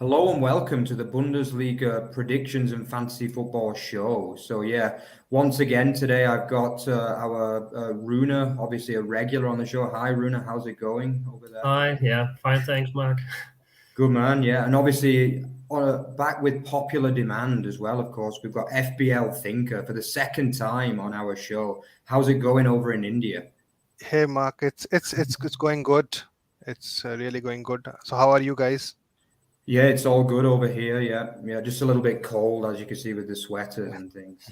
Hello and welcome to the Bundesliga predictions and fantasy football show. So yeah, once again today I've got our Rune, obviously a regular on the show. Hi Rune, how's it going over there? Hi, yeah, fine, thanks, Mark. Good man, yeah, and obviously back with popular demand as well. Of course, we've got FBL Thinker for the second time on our show. How's it going over in India? Hey Mark, it's going good. It's really going good. So how are you guys? Yeah, it's all good over here. Yeah, just a little bit cold, as you can see with the sweaters and things,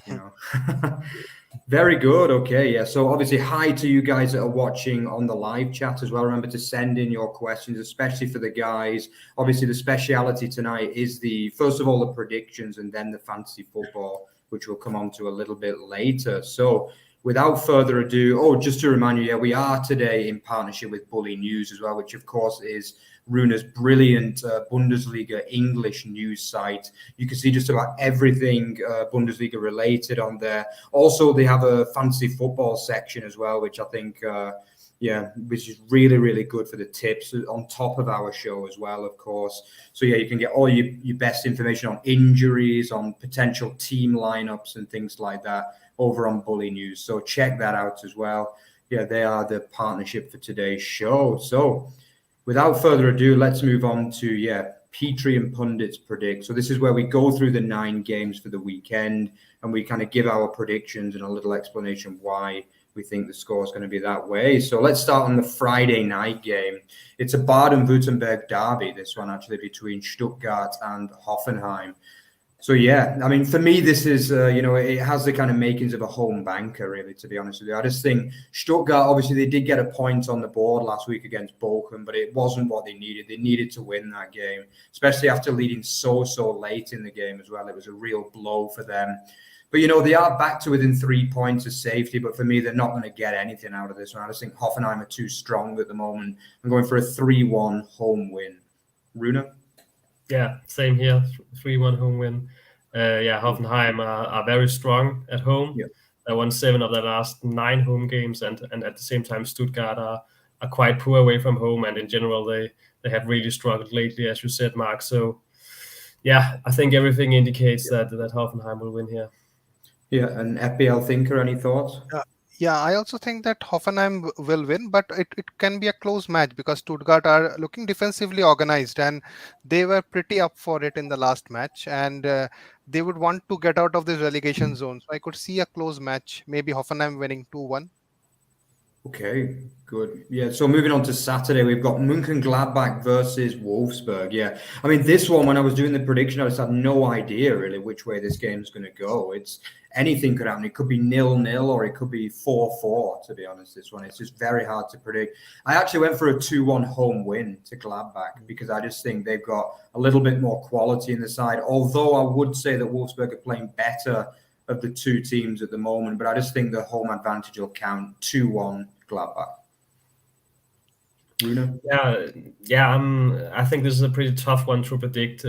Very good. Okay, yeah. So obviously, hi to you guys that are watching on the live chat as well. Remember to send in your questions, especially for the guys. Obviously, the speciality tonight is first of all, the predictions and then the fantasy football, which we'll come on to a little bit later. So without further ado, just to remind you, yeah, we are today in partnership with Bulinews as well, which of course is Rune's brilliant Bundesliga English news site. You can see just about everything Bundesliga related on there. Also, they have a fantasy football section as well, which I think, which is really, really good for the tips on top of our show as well, of course. So yeah, you can get all your best information on injuries, on potential team lineups and things like that over on Bulinews. So check that out as well. Yeah, they are the partnership for today's show. So without further ado, let's move on to, Petre and Pundits predict. So this is where we go through the 9 games for the weekend and we kind of give our predictions and a little explanation why we think the score is going to be that way. So let's start on the Friday night game. It's a Baden-Württemberg derby, this one actually, between Stuttgart and Hoffenheim. So, yeah, I mean, for me, this is, it has the kind of makings of a home banker, really, to be honest with you. I just think Stuttgart, obviously, they did get a point on the board last week against Bochum, but it wasn't what they needed. They needed to win that game, especially after leading so late in the game as well. It was a real blow for them. But, they are back to within 3 points of safety. But for me, they're not going to get anything out of this one. I just think Hoffenheim are too strong at the moment. I'm going for a 3-1 home win. Rune? Yeah, same here. 3-1 home win. Hoffenheim are very strong at home. Yeah. They won 7 of their last 9 home games, and at the same time, Stuttgart are quite poor away from home, and in general, they have really struggled lately, as you said, Mark. So, yeah, I think everything indicates that Hoffenheim will win here. Yeah, and FBL Thinker, any thoughts? Yeah, I also think that Hoffenheim will win, but it can be a close match because Stuttgart are looking defensively organized and they were pretty up for it in the last match, and they would want to get out of this relegation zone. So I could see a close match, maybe Hoffenheim winning 2-1. Okay, good. Yeah, so moving on to Saturday, we've got Mönchengladbach versus Wolfsburg. Yeah, I mean, this one, when I was doing the prediction, I just had no idea really which way this game's going to go. Anything could happen. It could be 0-0 or it could be 4-4, to be honest, this one. It's just very hard to predict. I actually went for a 2-1 home win to Gladbach because I just think they've got a little bit more quality in the side, although I would say that Wolfsburg are playing better of the two teams at the moment, but I just think the home advantage will count. 2-1 Gladbach. Rune? I think this is a pretty tough one to predict.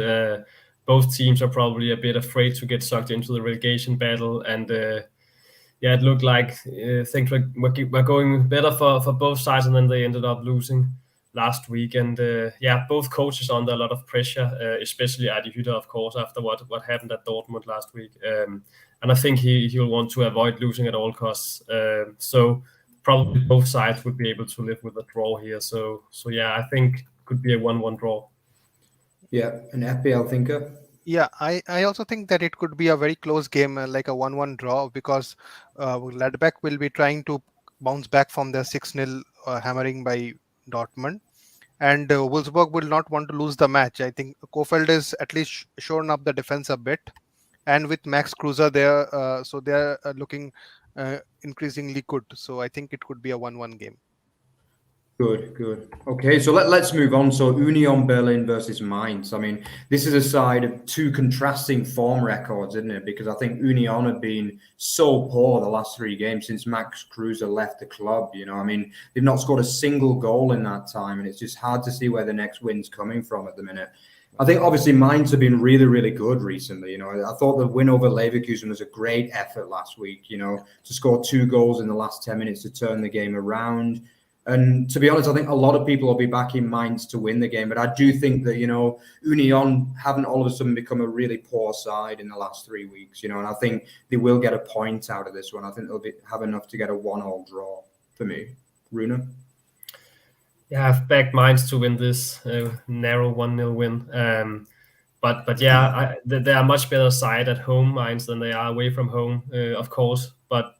Both teams are probably a bit afraid to get sucked into the relegation battle, and it looked like things were going better for both sides, and then they ended up losing last week. And both coaches under a lot of pressure, especially Adi Hütter, of course, after what happened at Dortmund last week. And I think he'll want to avoid losing at all costs. So probably both sides would be able to live with a draw here. So I think it could be a 1-1 draw. Yeah, an FBL Thinker. Yeah, I also think that it could be a very close game, like a 1-1 draw, because Gladbach will be trying to bounce back from their 6-0 hammering by Dortmund. And Wolfsburg will not want to lose the match. I think Kofeld is at least shoring up the defense a bit. And with Max Kruse there, so they're looking increasingly good. So I think it could be a 1-1 game. Good. Okay, so let's move on. So Union Berlin versus Mainz. I mean, this is a side of two contrasting form records, isn't it? Because I think Union have been so poor the last 3 games since Max Kruse left the club. I mean, they've not scored a single goal in that time, and it's just hard to see where the next win's coming from at the minute. I think obviously Mainz have been really, really good recently. I thought the win over Leverkusen was a great effort last week, to score 2 goals in the last 10 minutes to turn the game around. And to be honest, I think a lot of people will be backing Mainz to win the game. But I do think that, Union haven't all of a sudden become a really poor side in the last 3 weeks, and I think they will get a point out of this one. I think they'll have enough to get a 1-1 draw for me. Rune? Yeah, I've backed Mainz to win this narrow 1-0 win. But yeah, they are much better side at home, Mainz, than they are away from home, of course. But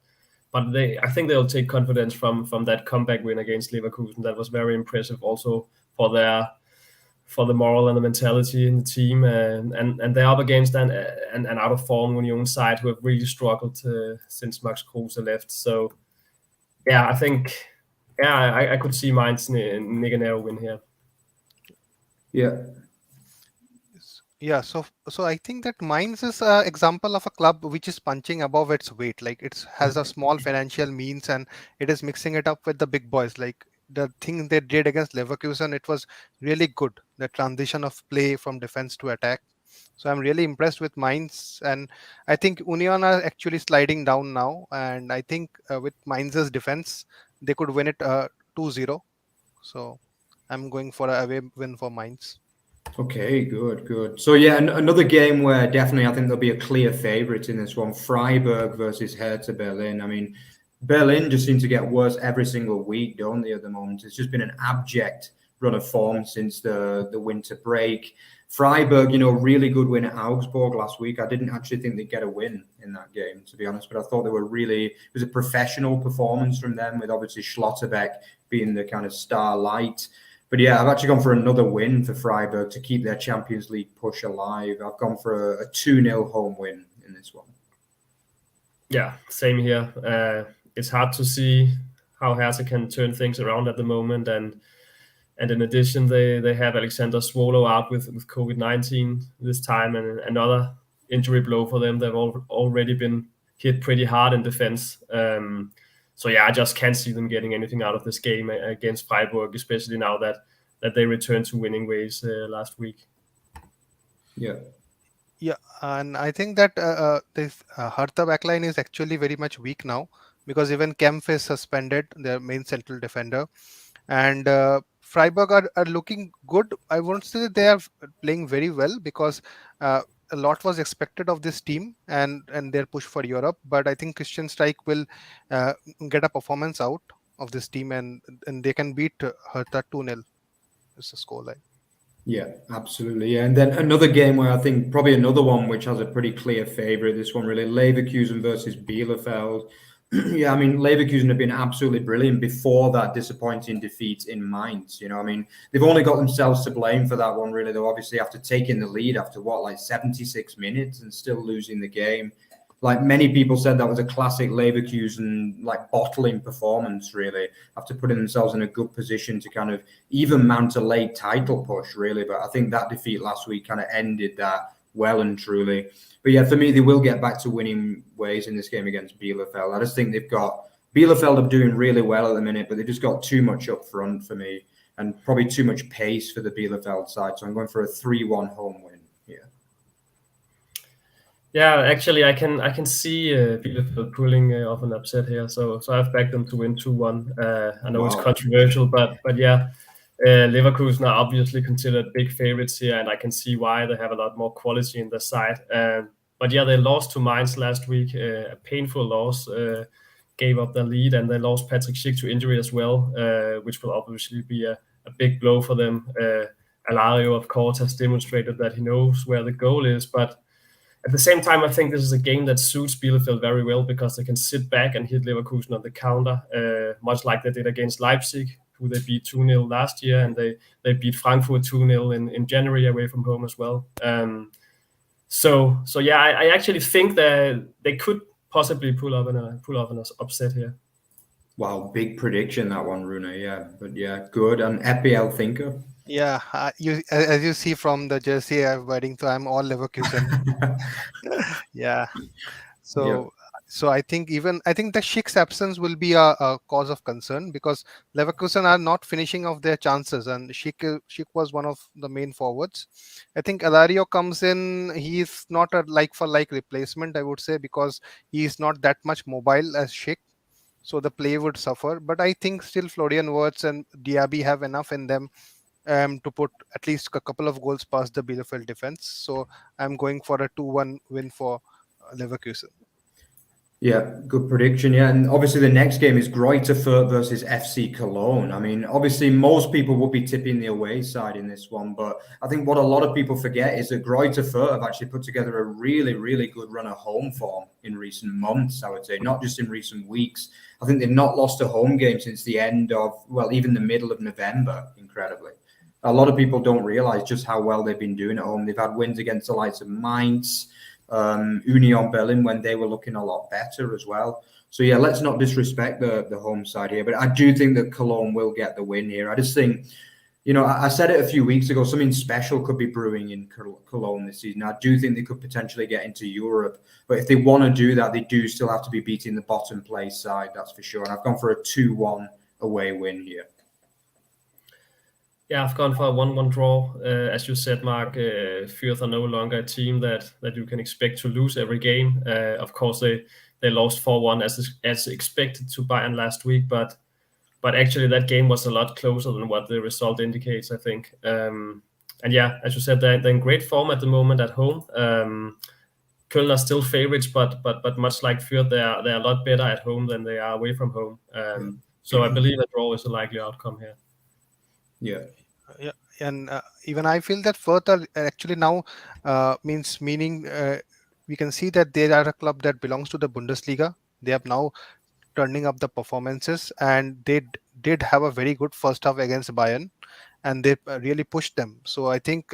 I think they'll take confidence from that comeback win against Leverkusen. That was very impressive, also for the moral and the mentality in the team. And they're up against an out of form Union side who have really struggled since Max Kruse left. So yeah, I think I could see Mainz nick a narrow win here. Yeah, so I think that Mainz is an example of a club which is punching above its weight. Like it has a small financial means and it is mixing it up with the big boys. Like the thing they did against Leverkusen, it was really good. The transition of play from defense to attack. So I'm really impressed with Mainz, and I think Union are actually sliding down now. And I think with Mainz's defense, they could win it 2-0. So I'm going for a away win for Mainz. Okay, good. So yeah, another game where definitely I think there'll be a clear favourite in this one: Freiburg versus Hertha Berlin. I mean, Berlin just seem to get worse every single week, don't they? At the moment, it's just been an abject run of form since the winter break. Freiburg, really good win at Augsburg last week. I didn't actually think they'd get a win in that game, to be honest, but I thought they were it was a professional performance from them, with obviously Schlotterbeck being the kind of star light. But yeah, I've actually gone for another win for Freiburg to keep their Champions League push alive. I've gone for a 2-0 home win in this one. Yeah, same here. It's hard to see how Hertha can turn things around at the moment, and in addition, they have Alexander Swolo out with COVID-19 this time, and another injury blow for them. They've already been hit pretty hard in defense. So yeah, I just can't see them getting anything out of this game against Freiburg, especially now that they returned to winning ways last week. Yeah, and I think that this Hertha backline is actually very much weak now, because even Kempf is suspended, their main central defender, and Freiburg are looking good. I won't say that they are playing very well, because a lot was expected of this team and their push for Europe. But I think Christian Streich will get a performance out of this team, and they can beat Hertha 2-0. Is the scoreline. Yeah, absolutely. Yeah. And then another game where I think probably another one which has a pretty clear favourite, this one really, Leverkusen versus Bielefeld. Yeah, I mean, Leverkusen have been absolutely brilliant before that disappointing defeat in Mainz. I mean, they've only got themselves to blame for that one, really, though, obviously, after taking the lead after 76 minutes and still losing the game. Like many people said, that was a classic Leverkusen, bottling performance, really, after putting themselves in a good position to kind of even mount a late title push, really. But I think that defeat last week kind of ended that well and truly. But yeah, for me, they will get back to winning ways in this game against Bielefeld. I just think Bielefeld are doing really well at the minute, but they've just got too much up front for me, and probably too much pace for the Bielefeld side. So I'm going for a 3-1 home win. Yeah, actually, I can see Bielefeld pulling off an upset here. So I've backed them to win 2-1. I know It's controversial, but yeah, Leverkusen are obviously considered big favorites here, and I can see why. They have a lot more quality in their side. But yeah, they lost to Mainz last week, a painful loss. Gave up their lead, and they lost Patrick Schick to injury as well, which will obviously be a big blow for them. Alario, of course, has demonstrated that he knows where the goal is, but at the same time, I think this is a game that suits Bielefeld very well, because they can sit back and hit Leverkusen on the counter, much like they did against Leipzig, who they beat 2-0 last year, and they beat Frankfurt 2-0 in January away from home as well. So yeah, I actually think that they could possibly pull off an upset here. Wow, big prediction, that one, Rune. Yeah, but yeah, good. And FPL thinker. Yeah, as you see from the jersey I'm wearing, so I'm all Leverkusen. Yeah. So I think the Schick's absence will be a cause of concern, because Leverkusen are not finishing off their chances, and Schick was one of the main forwards. I think Alario comes in. He is not a like-for-like replacement, I would say, because he is not that much mobile as Schick. so the play would suffer. But I think still Florian Wirtz and Diaby have enough in them to put at least a couple of goals past the Bielefeld defense. So I'm going for a 2-1 win for Leverkusen. Yeah, good prediction. Yeah, and obviously the next game is Greuther Fürth versus FC Cologne. I mean, obviously most people would be tipping the away side in this one, but I think what a lot of people forget is that Greuther Fürth have actually put together a really, really good run of home form in recent months, I would say, not just in recent weeks. I think they've not lost a home game since the end of, well, even the middle of November, incredibly. A lot of people don't realize just how well they've been doing at home. They've had wins against the likes of Mainz, Union Berlin when they were looking a lot better as well. So yeah, let's not disrespect the home side here, but I do think that Cologne will get the win here. I just think, I said it a few weeks ago, something special could be brewing in Cologne this season. I do think they could potentially get into Europe, but if they want to do that, they do still have to be beating the bottom place side, that's for sure. And I've gone for a 2-1 away win here. Yeah, I've gone for a 1-1 draw. As you said, Mark, Fürth are no longer a team that you can expect to lose every game. Of course, they lost 4-1 as expected to Bayern last week, but actually that game was a lot closer than what the result indicates, I think. And yeah, as you said, they're in great form at the moment at home. Köln are still favorites, but much like Fürth, they're a lot better at home than they are away from home. So I believe a draw is a likely outcome here. Yeah. And even I feel that Fürth are actually now meaning we can see that they are a club that belongs to the Bundesliga. They are now turning up the performances, and they did have a very good first half against Bayern, and they really pushed them. So I think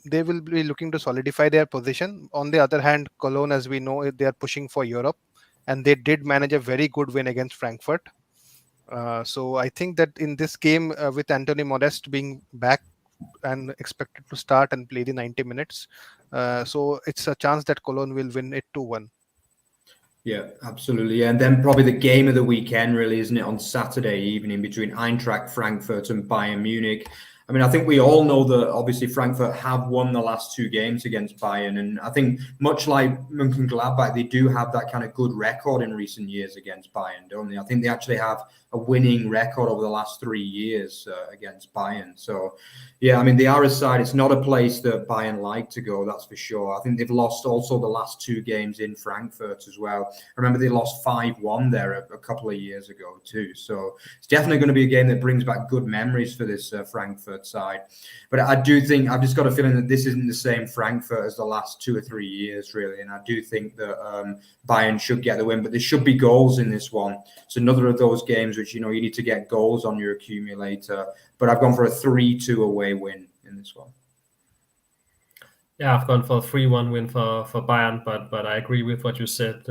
they will be looking to solidify their position. On the other hand, Cologne, as we know, they are pushing for Europe, and they did manage a very good win against Frankfurt. So I think that in this game, with Anthony Modeste being back and expected to start and play the 90 minutes, so it's a chance that Cologne will win it 2-1. Yeah, absolutely. Yeah. And then probably the game of the weekend, really, isn't it, on Saturday evening between Eintracht Frankfurt and Bayern Munich. I mean, I think we all know that obviously Frankfurt have won the last two games against Bayern. And I think much like Mönchengladbach, they do have that kind of good record in recent years against Bayern, don't they? I think they actually have a winning record over the last 3 years against Bayern. So, yeah, I mean, the Aris side, it's not a place that Bayern like to go, that's for sure. I think they've lost also the last 2 games in Frankfurt as well. I remember they lost 5-1 there a couple of years ago too. So it's definitely going to be a game that brings back good memories for this Frankfurt side. But I do think, I've just got a feeling that this isn't the same Frankfurt as the last 2 or 3 years, really. And I do think that Bayern should get the win, but there should be goals in this one. It's another of those games which, you need to get goals on your accumulator. But I've gone for a 3-2 away win in this one. Yeah, I've gone for a 3-1 win for Bayern, but I agree with what you said,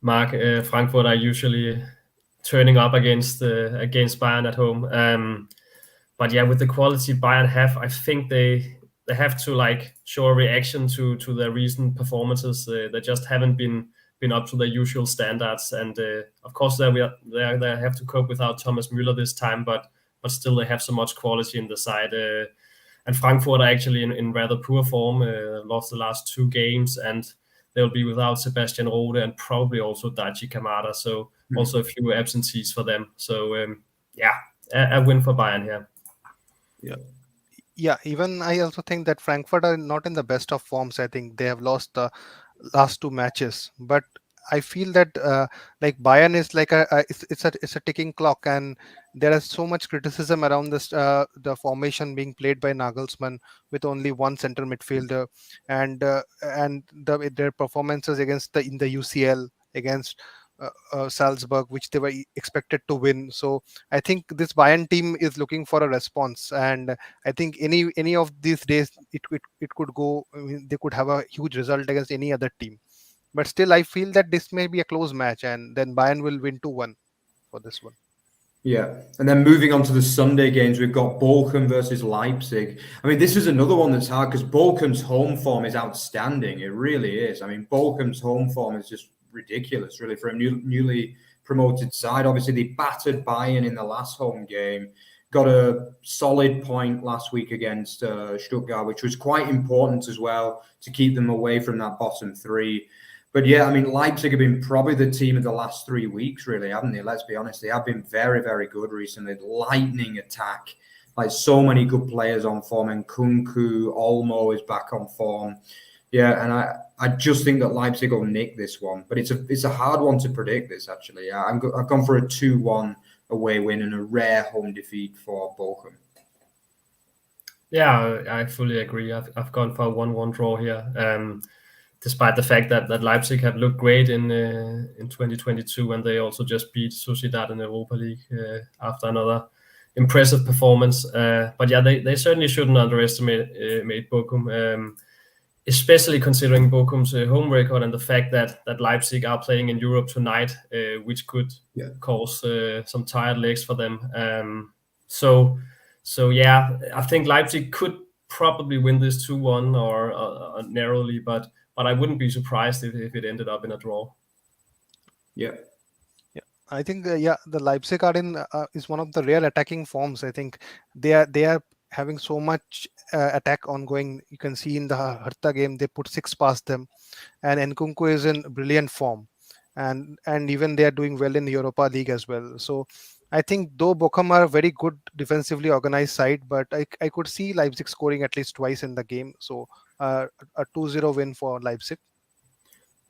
Mark. Frankfurt are usually turning up against Bayern at home. But yeah, with the quality Bayern have, I think they have to show a reaction to their recent performances. They just haven't been up to their usual standards, and of course they have to cope without Thomas Müller this time, but still they have so much quality in the side. And Frankfurt are actually in rather poor form, lost the last 2 games, and they'll be without Sebastian Rode and probably also Daichi Kamada, so also a few absentees for them. So a win for Bayern here. Yeah, even I also think that Frankfurt are not in the best of forms. I think they have lost the last 2 matches, but I feel that Bayern is like it's a ticking clock, and there is so much criticism around this the formation being played by Nagelsmann with only one center midfielder, and their performances in the UCL against Salzburg, which they were expected to win. So I think this Bayern team is looking for a response, and I think any of these days it could go. I mean, they could have a huge result against any other team. But still, I feel that this may be a close match, and then Bayern will win 2-1 for this one. Yeah, and then moving on to the Sunday games, we've got Bochum versus Leipzig. I mean, this is another one that's hard because Bochum's home form is outstanding. It really is. I mean, Bochum's home form is just ridiculous, really, for a newly promoted side. Obviously, they battered Bayern in the last home game, got a solid point last week against Stuttgart, which was quite important as well to keep them away from that bottom 3. But yeah, I mean, Leipzig have been probably the team of the last 3 weeks, really, haven't they? Let's be honest. They have been very, very good recently. Lightning attack. Like so many good players on form. And Kunku, Olmo is back on form. Yeah, and I just think that Leipzig will nick this one. But it's a hard one to predict, this, actually. I've gone for a 2-1 away win and a rare home defeat for Bochum. Yeah, I fully agree. I've gone for a 1-1 draw here. Despite the fact that Leipzig have looked great in 2022, and they also just beat Sociedad in the Europa League after another impressive performance. But yeah, they certainly shouldn't underestimate Bochum, especially considering Bochum's home record and the fact that Leipzig are playing in Europe tonight, which could cause some tired legs for them. So yeah, I think Leipzig could probably win this 2-1 or narrowly, but I wouldn't be surprised if it ended up in a draw. Yeah. I think the Leipzig are in is one of the rare attacking forms. I think they are having so much attack ongoing. You can see in the Hertha game they put 6 past them, and Nkunku is in brilliant form, and even they are doing well in the Europa League as well. So I think though Bochum are a very good defensively organized side, but I could see Leipzig scoring at least twice in the game. So a 2-0 win for Leipzig.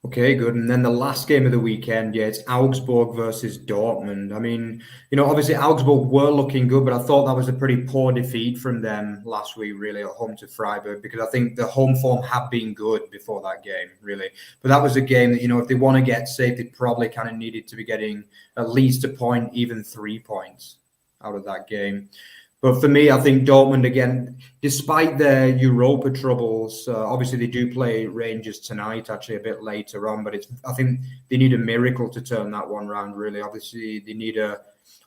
Okay, good. And then the last game of the weekend, it's Augsburg versus Dortmund. I mean, obviously Augsburg were looking good, but I thought that was a pretty poor defeat from them last week, really, at home to Freiburg, because I think the home form had been good before that game, really. But that was a game that, if they want to get safe, they probably kind of needed to be getting at least a point, even 3 points out of that game. But for me, I think Dortmund, again, despite their Europa troubles, obviously they do play Rangers tonight, actually a bit later on, but I think they need a miracle to turn that one around, really. Obviously, they need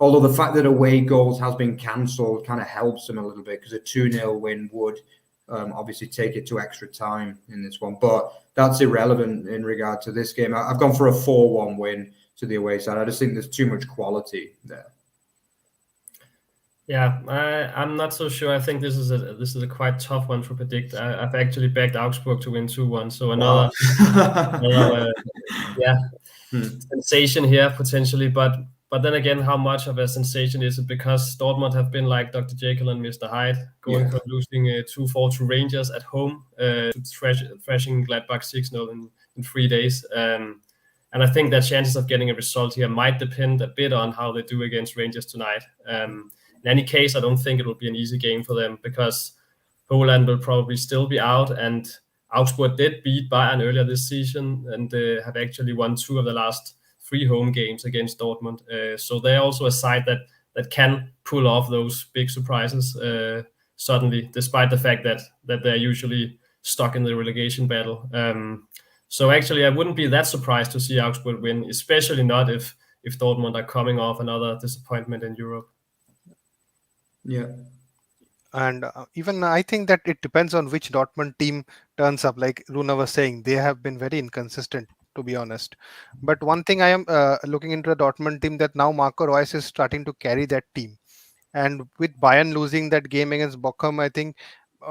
although the fact that away goals has been cancelled kind of helps them a little bit, because a 2-0 win would obviously take it to extra time in this one. But that's irrelevant in regard to this game. I've gone for a 4-1 win to the away side. I just think there's too much quality there. Yeah, I'm not so sure. I think this is a quite tough one to predict. I've actually backed Augsburg to win 2-1, so another sensation here potentially. But then again, how much of a sensation is it? Because Dortmund have been like Dr. Jekyll and Mr. Hyde, going from losing 2-4 to Rangers at home to thrashing Gladbach 6-0 in 3 days. And I think that chances of getting a result here might depend a bit on how they do against Rangers tonight. In any case, I don't think it will be an easy game for them, because Poland will probably still be out, and Augsburg did beat Bayern earlier this season and have actually won 2 of the last 3 home games against Dortmund. So they're also a side that can pull off those big surprises suddenly, despite the fact that they're usually stuck in the relegation battle. So actually, I wouldn't be that surprised to see Augsburg win, especially not if Dortmund are coming off another disappointment in Europe. Yeah. And even I think that it depends on which Dortmund team turns up. Like Rune was saying, they have been very inconsistent, to be honest. But one thing I am looking into the Dortmund team, that now Marco Reus is starting to carry that team. And with Bayern losing that game against Bochum, I think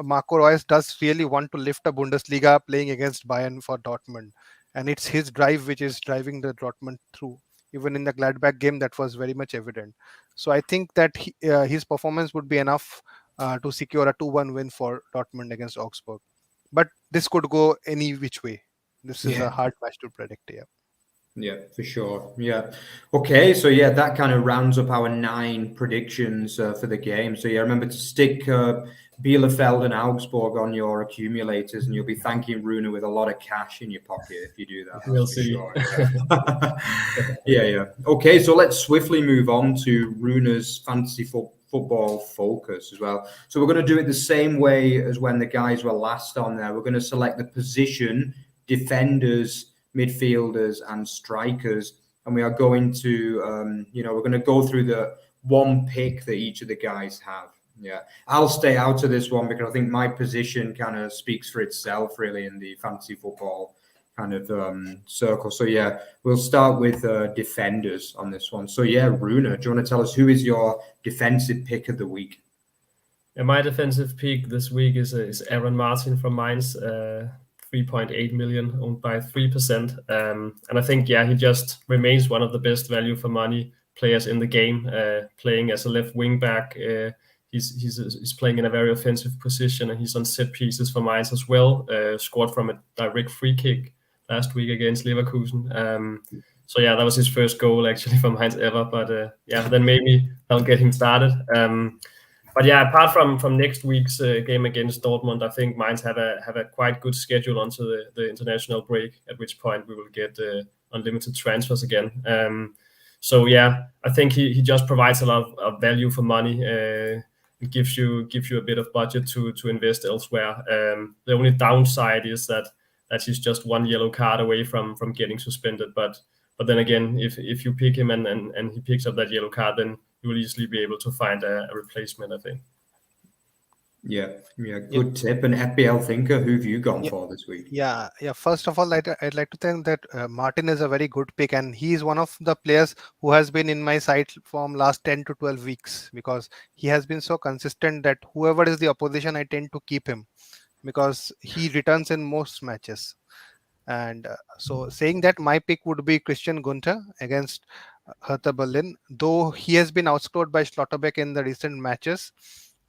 Marco Reus does really want to lift a Bundesliga playing against Bayern for Dortmund. And it's his drive which is driving the Dortmund through. Even in the Gladbach game, that was very much evident. So I think that his performance would be enough to secure a 2-1 win for Dortmund against Augsburg. But this could go any which way. This is a hard match to predict. Yeah, for sure. Yeah. Okay, so that kind of rounds up our 9 predictions for the game. So remember to stick Bielefeld and Augsburg on your accumulators, and you'll be thanking Rune with a lot of cash in your pocket if you do that. We'll see. Sure. Yeah. Okay, so let's swiftly move on to Rune's fantasy football focus as well. So we're going to do it the same way as when the guys were last on there. We're going to select the position, defenders, midfielders and strikers, and we are going to we're going to go through the one pick that each of the guys have. I'll stay out of this one because I think my position kind of speaks for itself really in the fantasy football kind of circle. So we'll start with defenders on this one. So Rune, do you want to tell us who is your defensive pick of the week? My defensive pick this week is Aaron Martin from Mainz. 3.8 million, owned by 3%. And I think, he just remains one of the best value for money players in the game, playing as a left wing back. He's playing in a very offensive position, and he's on set pieces for Mainz as well. Scored from a direct free kick last week against Leverkusen. So that was his first goal actually for Mainz ever. But then maybe I'll get him started. But apart from next week's game against Dortmund, I think Mainz have a quite good schedule onto the international break, at which point we will get unlimited transfers again. So I think he just provides a lot of value for money. It gives you a bit of budget to invest elsewhere. The only downside is that he's just one yellow card away from getting suspended. But then again, if you pick him and he picks up that yellow card, then you will easily be able to find a replacement, I think. Yeah, good tip. And FBL Thinker, who've you gone for this week? Yeah. First of all, I'd like to think that Martin is a very good pick, and he is one of the players who has been in my side from last 10 to 12 weeks, because he has been so consistent that whoever is the opposition, I tend to keep him because he returns in most matches. And so saying that, my pick would be Christian Gunter against Hertha Berlin, though he has been outscored by Schlotterbeck in the recent matches,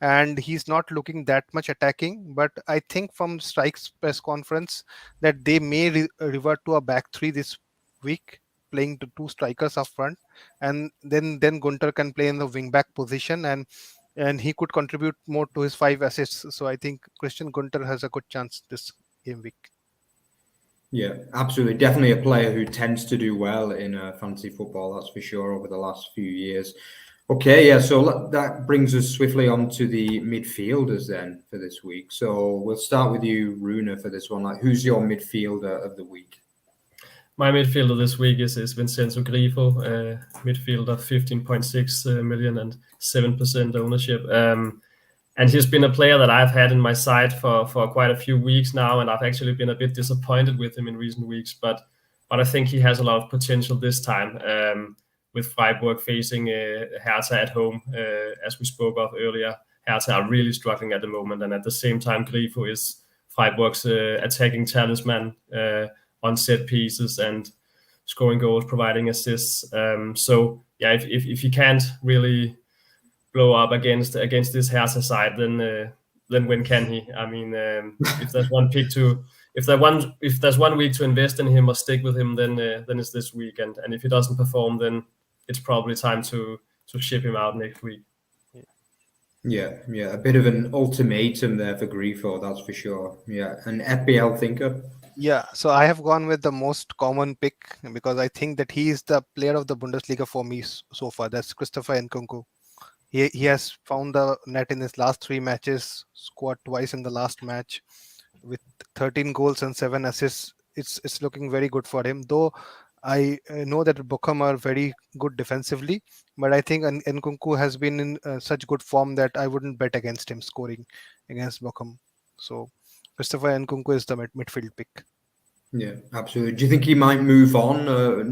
and he's not looking that much attacking. But I think from Strike's press conference that they may revert to a back three this week, playing the two strikers up front, and then Gunter can play in the wing back position, and he could contribute more to his 5 assists. So I think Christian Gunter has a good chance this game week. Yeah, absolutely. Definitely a player who tends to do well in fantasy football, that's for sure, over the last few years. Okay, so that brings us swiftly on to the midfielders then for this week. So we'll start with you, Rune, for this one. Like, who's your midfielder of the week? My midfielder this week is Vincenzo Grifo, midfielder, 15.6 million and 7% ownership. And he's been a player that I've had in my side for quite a few weeks now, and I've actually been a bit disappointed with him in recent weeks. But I think he has a lot of potential this time, with Freiburg facing Hertha at home, as we spoke of earlier. Hertha are really struggling at the moment, and at the same time, Grifo is Freiburg's attacking talisman on set pieces and scoring goals, providing assists. If he can't really blow up against this Hertha side, then when can he? I mean, if there's one week to invest in him or stick with him, then it's this week. And if he doesn't perform, then it's probably time to ship him out next week. Yeah, a bit of an ultimatum there for Grifo, that's for sure. Yeah, an FBL Thinker. Yeah, so I have gone with the most common pick because I think that he is the player of the Bundesliga for me so far. That's Christopher Nkunku. He has found the net in his last 3 matches, scored twice in the last match with 13 goals and 7 assists. It's looking very good for him, though I know that Bochum are very good defensively, but I think Nkunku has been in such good form that I wouldn't bet against him scoring against Bochum. So Christopher Nkunku is the midfield pick. Yeah, absolutely. Do you think he might move on?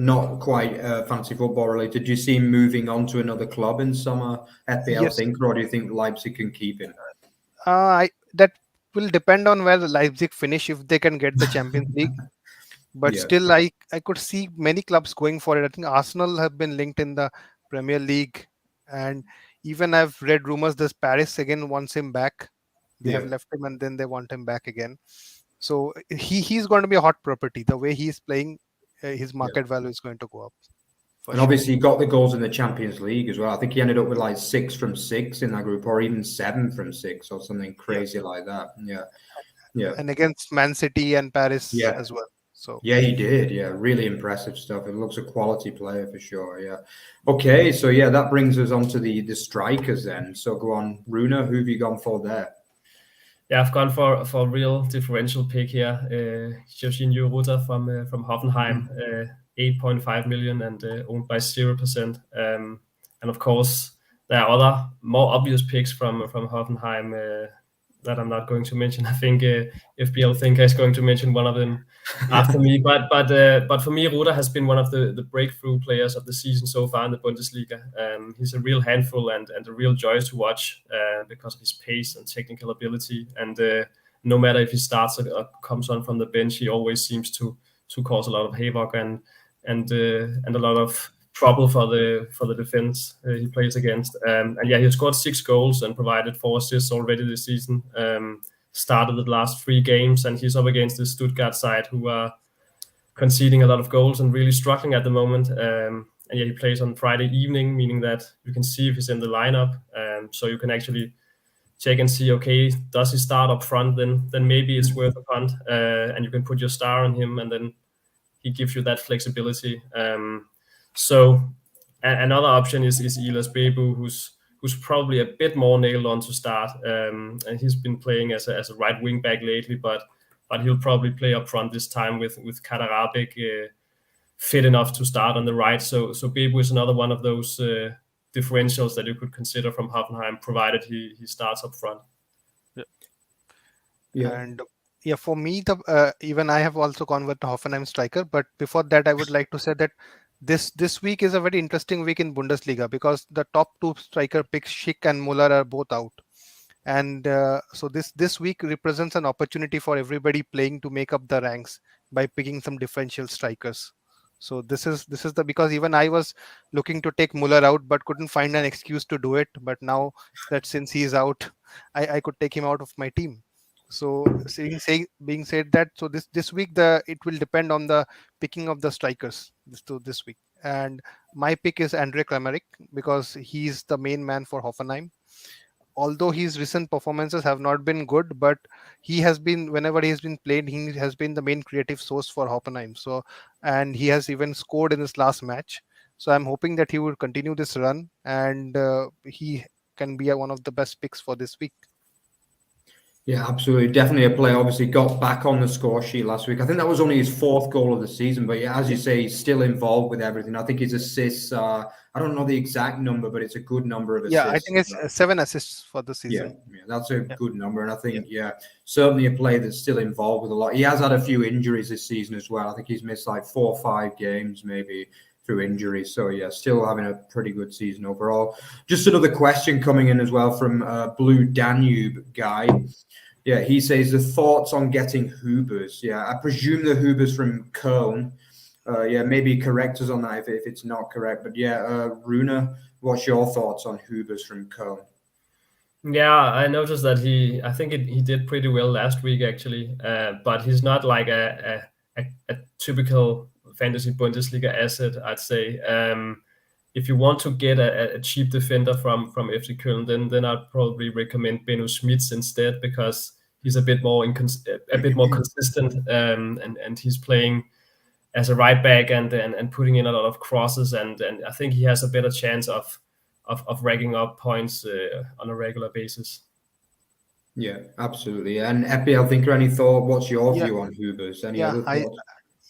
Not quite fantasy football related. Do you see him moving on to another club in summer, FBL Thinker, or do you think Leipzig can keep him? That will depend on where Leipzig finish, if they can get the Champions League. But still, I could see many clubs going for it. I think Arsenal have been linked in the Premier League, and even I've read rumors that Paris again wants him back. They have left him and then they want him back again. So he's going to be a hot property. The way he's playing, his market value is going to go up. And obviously he got the goals in the Champions League as well. I think he ended up with like 6 from 6 in that group, or even 7 from 6 or something crazy like that. Yeah. And against Man City and Paris as well. So yeah, he did. Yeah, really impressive stuff. It looks a quality player for sure. Yeah. Okay, so that brings us on to the strikers then. So go on, Rune, who have you gone for there? Yeah, I've gone for a real differential pick here. Jorginho Rutter from Hoffenheim, 8.5 million and owned by 0%. And of course, there are other more obvious picks from Hoffenheim that I'm not going to mention. I think FBL Thinker is going to mention one of them after me. But for me, Rutter has been one of the breakthrough players of the season so far in the Bundesliga. He's a real handful and a real joy to watch because of his pace and technical ability. And no matter if he starts or comes on from the bench, he always seems to cause a lot of havoc and a lot of trouble for the defense he plays against. And yeah, he scored 6 goals and provided 4 assists already this season. Started the last 3 games, and he's up against the Stuttgart side, who are conceding a lot of goals and really struggling at the moment. And yeah, he plays on Friday evening, meaning that you can see if he's in the lineup. So you can actually check and see, okay, does he start up front? Then maybe it's worth a punt, and you can put your star on him, and then he gives you that flexibility. So another option is Ilas Bebu, who's probably a bit more nailed on to start, and he's been playing as a right wing back lately, but he'll probably play up front this time with Kaderabek fit enough to start on the right. So Bebu is another one of those differentials that you could consider from Hoffenheim, provided he starts up front. Yeah. And yeah, for me, even I have also gone with the Hoffenheim striker. But before that, I would like to say that this week is a very interesting week in Bundesliga, because the top 2 striker picks, Schick and Muller, are both out. And so this week represents an opportunity for everybody playing to make up the ranks by picking some differential strikers. So this is because even I was looking to take Muller out, but couldn't find an excuse to do it. But now that since he's out, I could take him out of my team. So being said that, so this week it will depend on the picking of the strikers this week. And my pick is Andre Kramaric, because he's the main man for Hoffenheim. Although his recent performances have not been good, but he has been, whenever he has been played, he has been the main creative source for Hoffenheim. So, and he has even scored in his last match. So I'm hoping that he will continue this run, and he can be one of the best picks for this week. Yeah, absolutely. Definitely a player. Obviously got back on the score sheet last week. I think that was only his 4th goal of the season. But yeah, as you say, he's still involved with everything. I think his assists, I don't know the exact number, but it's a good number of assists. Yeah, I think it's 7 assists for the season. Yeah, that's a good number. And I think, certainly a player that's still involved with a lot. He has had a few injuries this season as well. I think he's missed like 4 or 5 games maybe through injuries. So yeah, still having a pretty good season overall. Just another question coming in as well from Blue Danube guy. Yeah, he says the thoughts on getting Hubers. Yeah, I presume the Hubers from Köln. Yeah, maybe correct us on that if it's not correct. But yeah, Rune, what's your thoughts on Hubers from Köln? Yeah, I noticed that I think he did pretty well last week actually, but he's not like a typical fantasy Bundesliga asset, I'd say. If you want to get a cheap defender from FC Köln, then I'd probably recommend Benno Schmitz instead, because he's a bit more consistent, and he's playing as a right back and putting in a lot of crosses, and I think he has a better chance of racking up points on a regular basis. Yeah, absolutely. And Epi, I think any thought? What's your view on Hubers? Any other thoughts?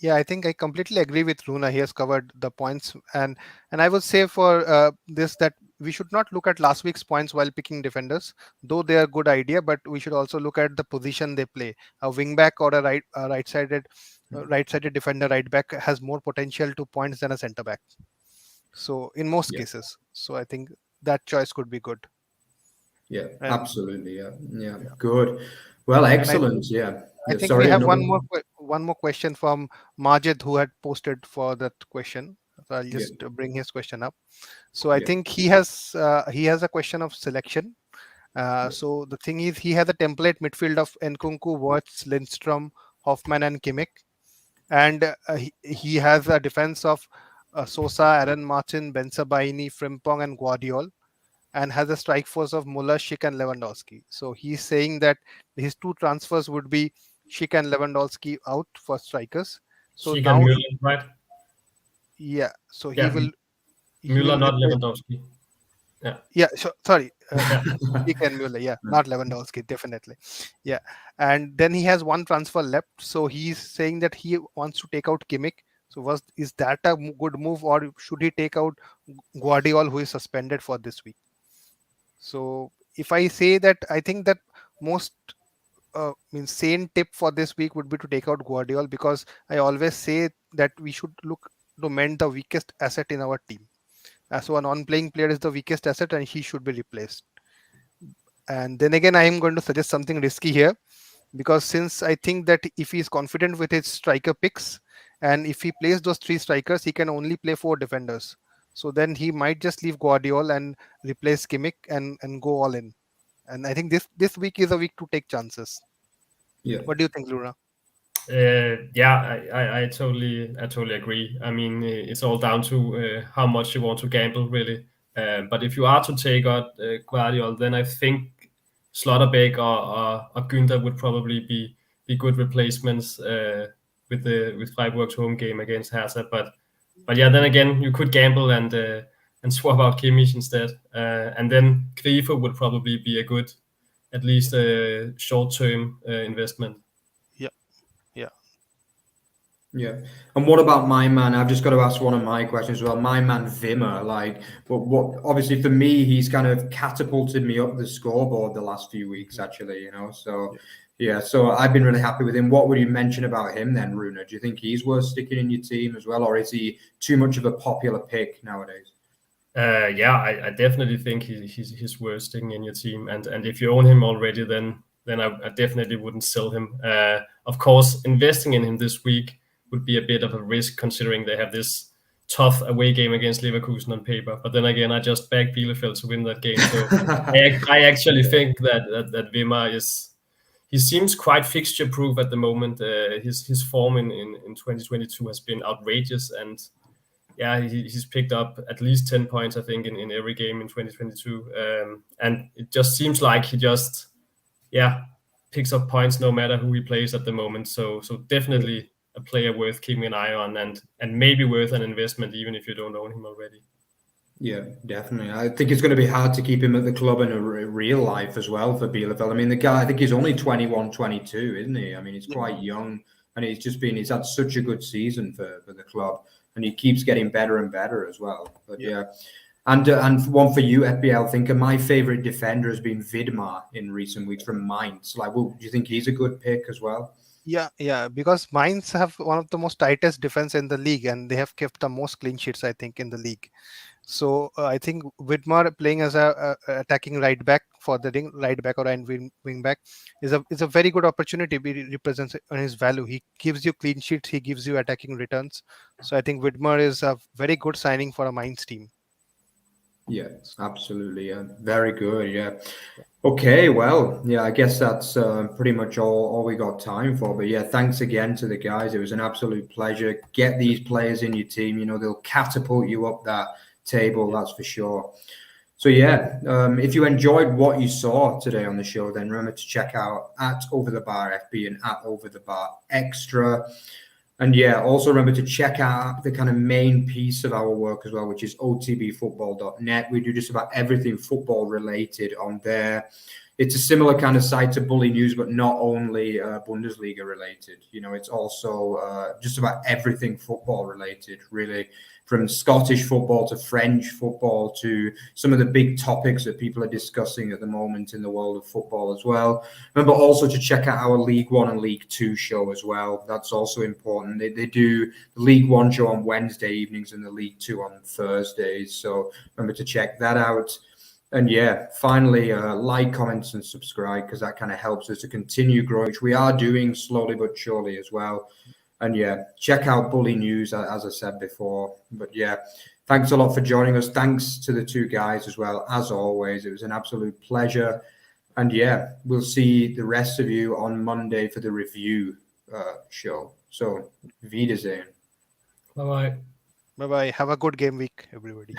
I think I completely agree with Rune. He has covered the points, and I would say for this that we should not look at last week's points while picking defenders, though they are a good idea. But we should also look at the position they play. A wing back or a right-sided defender, right back, has more potential to points than a centre back. So in most cases, so I think that choice could be good. Yeah, absolutely. Yeah, good. Well, excellent. I think we have one more question from Majid, who had posted for that question. So I'll just bring his question up. So I think he has a question of selection. So the thing is, he has a template midfield of Nkunku, Wirtz, Lindstrom, Hoffman, and Kimmich, and he has a defense of Sosa, Aaron Martin, Bensabaini, Frimpong, and Guardiol, and has a strike force of Muller, Schick, and Lewandowski. So he's saying that his 2 transfers would be Schick and Lewandowski out for strikers. So Schick now, and Müller, right? Yeah. So he will. Müller, not Lewandowski. Yeah. Sorry. Schick and Müller. Not Lewandowski, definitely. Yeah. And then he has 1 transfer left. So he's saying that he wants to take out Kimmich. So is that a good move, or should he take out Guardiol, who is suspended for this week? So if I say that, I think that most sane tip for this week would be to take out Guardiol, because I always say that we should look to mend the weakest asset in our team. So a non-playing player is the weakest asset, and he should be replaced. And then again, I am going to suggest something risky here. because since I think that if he is confident with his striker picks, and if he plays those 3 strikers, he can only play 4 defenders. So then he might just leave Guardiola and replace Kimmich and go all in. And I think this week is a week to take chances. Yeah. What do you think, Luna? I totally agree. I mean, it's all down to how much you want to gamble, really. But if you are to take out Guardiola, then I think Slotterbeck or Günther would probably be good replacements with Freiburg's home game against Hertha. But yeah, then again, you could gamble and swap out Kimmich instead, and then Grifo would probably be a good, at least a short-term investment. Yeah. And what about my man? I've just got to ask one of my questions as well. My man Wimmer, like, what obviously for me, he's kind of catapulted me up the scoreboard the last few weeks, actually, you know. So yeah, so I've been really happy with him. What would you mention about him then, Rune? Do you think he's worth sticking in your team as well, or is he too much of a popular pick nowadays? I definitely think he's worth sticking in your team, and if you own him already, then I definitely wouldn't sell him. Of course, investing in him this week would be a bit of a risk, considering they have this tough away game against Leverkusen on paper. But then again, I just backed Bielefeld to win that game, so I actually think that Wimmer he seems quite fixture proof at the moment. His form in 2022 has been outrageous, and yeah, he's picked up at least 10 points, I think, in every game in 2022. And it just seems like he just picks up points no matter who he plays at the moment. So definitely a player worth keeping an eye on, and maybe worth an investment even if you don't own him already. Yeah, definitely. I think it's going to be hard to keep him at the club in a real life as well for Bielefeld. I mean, the guy, I think he's only 21, 22, isn't he? I mean, he's quite young, and he's had such a good season for the club, and he keeps getting better and better as well. But yeah. And one for you, FBL thinker, my favorite defender has been Widmer in recent weeks from Mainz. Like, do you think he's a good pick as well? Yeah, because Mainz have one of the most tightest defense in the league, and they have kept the most clean sheets, I think, in the league. So I think Widmer playing as a attacking right back for the right back or wing back is a very good opportunity. He represents on his value. He gives you clean sheets. He gives you attacking returns. So I think Widmer is a very good signing for a Mainz team. Yeah, absolutely. Yeah, very good. Yeah. Okay, well, yeah, I guess that's pretty much all we got time for. But yeah, thanks again to the guys. It was an absolute pleasure. Get these players in your team. You know, they'll catapult you up that table, that's for sure. So yeah, if you enjoyed what you saw today on the show, then remember to check out at Over the Bar FB and at Over the Bar Extra. And yeah, also remember to check out the kind of main piece of our work as well, which is otbfootball.net. We do just about everything football related on there. It's a similar kind of site to Bulinews, but not only Bundesliga related. You know, it's also just about everything football related, really, from Scottish football to French football to some of the big topics that people are discussing at the moment in the world of football as well. Remember also to check out our League One and League Two show as well. That's also important. They do the League One show on Wednesday evenings and the League Two on Thursdays. So remember to check that out. And yeah, finally, like, comments, and subscribe, because that kind of helps us to continue growing, which we are doing slowly but surely as well. And yeah, check out Bulinews, as I said before. But yeah, thanks a lot for joining us. Thanks to the two guys as well. As always, it was an absolute pleasure. And yeah, we'll see the rest of you on Monday for the review show. So, Wiedersehen. Bye-bye. Bye-bye. Have a good game week, everybody.